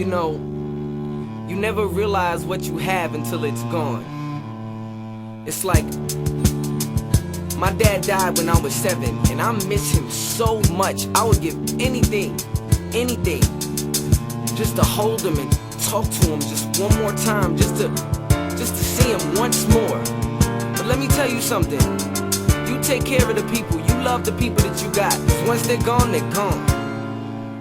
You know, you never realize what you have until it's gone. It's like, my dad died when I was 7, and I miss him so much. I would give anything, just to hold him and talk to him just one more time, just to see him once more. But let me tell you something. You take care of the people, you love the people that you got. 'Cause once they're gone, they're gone.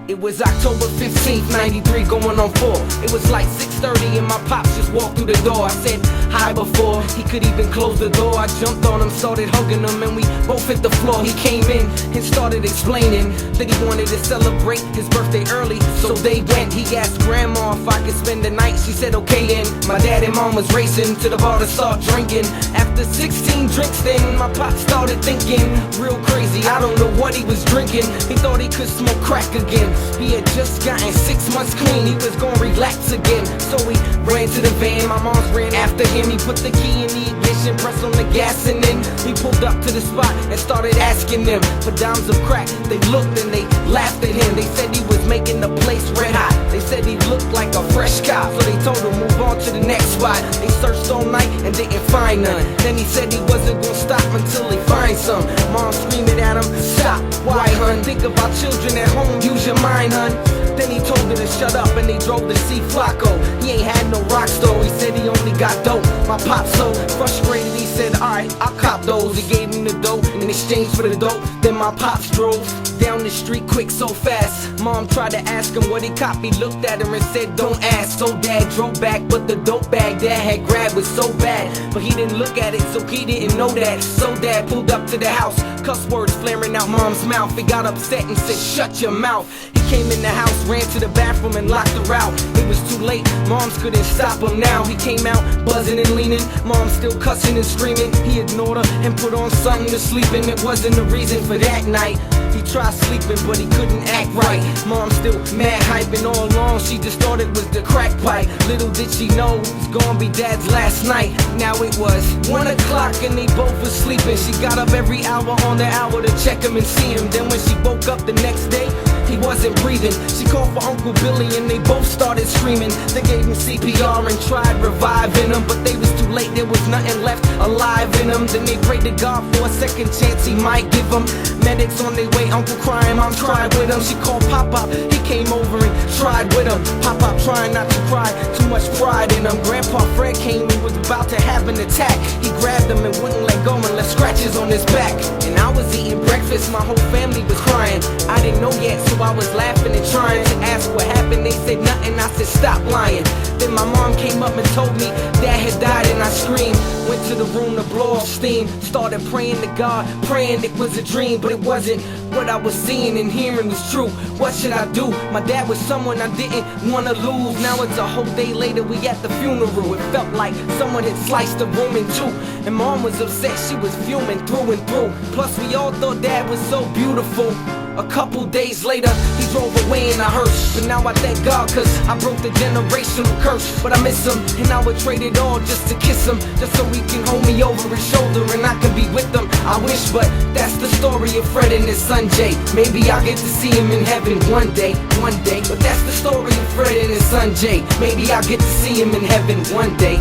It was October 15th, 93, going on 4. It was like 6:30 and my pops just walked through the door. I said hi before he could even close the door. I jumped on him, started hugging him, and we both hit the floor. He came in and started explaining that he wanted to celebrate his birthday early, so they went. He asked grandma if I could spend the night. She said okay then. My dad and mom was racing to the bar to start drinking. After 16 drinks then, my pop started thinking real crazy. I don't know what he was drinking. He thought he could smoke crack again. He had just gotten 6 months clean, he was gonna relax again. So we ran to the van, my mom ran after him. He put the key in the ignition, pressed on the gas, and then he pulled up to the spot and started asking them for dimes of crack. They looked and they laughed at him. They said he was making the place red hot. They said he looked like a fresh cop, so they told him move on to the next spot. They searched all night and didn't find none. Then he said he wasn't gonna stop until he finds some. Mom screaming at him, stop, why hun? Think about children at home, use your mind hun. Then he told her to shut up and they drove to see Flacco. He ain't had no rocks though, he said he only got dope. My pop so frustrated, he said alright, I'll cop those. He gave him the dope in exchange for the dope. Then my pops drove down the street quick so fast. Mom tried to ask him what he copped. He looked at her and said don't ask. So dad drove back, but the dope bag dad had grabbed was so bad, but he didn't look at it, so he didn't know that. So dad pulled up to the house, cuss words flaring out mom's mouth. He got upset and said shut your mouth. He came in the house, ran to the bathroom and locked her out. It was too late, moms couldn't stop him now. He came out buzzing and leaning, mom still cussing and screaming. He ignored her and put on something to sleep in. It wasn't the reason for that night. He tried sleeping but he couldn't act right. Mom still mad hyping all along, she just thought it was the crack pipe. Little did she know it was gonna be dad's last night. Now it was 1 o'clock and they both were sleeping. She got up every hour on the hour to check him and see him. Then when she woke up the next day, he wasn't breathing. She called for Uncle Billy and they both started screaming. They gave him CPR and tried reviving him, but they was too late, there was nothing left alive in him. Then they prayed to God for a second chance he might give him. Medics on their way, uncle crying, mom cried with him. She called Pop-Pop, he came over and tried with him. Pop-Pop trying not to cry, too much pride in him. Grandpa Fred came and was about to have an attack. He grabbed him and wouldn't let go and left scratches on his back. And I was eating breakfast, my whole family was crying. I didn't know yet, so I was laughing and trying to ask what happened. They said nothing, I said stop lying. Then my mom came up and told me dad had died and I screamed. Went to the room to blow off steam, started praying to God, praying it was a dream. But it wasn't, what I was seeing and hearing was true. What should I do? My dad was someone I didn't want to lose. Now it's a whole day later, we at the funeral. It felt like someone had sliced the room in two. And mom was upset, she was fuming through and through. Plus we all thought dad was so beautiful. A couple days later, he drove away in a hearse. But now I thank God, cause I broke the generational curse. But I miss him, and I would trade it all just to kiss him, just so he can hold me over his shoulder and I can be with him. I wish, but that's the story of Fred and his son Jay. Maybe I'll get to see him in heaven one day. But that's the story of Fred and his son Jay. Maybe I'll get to see him in heaven one day.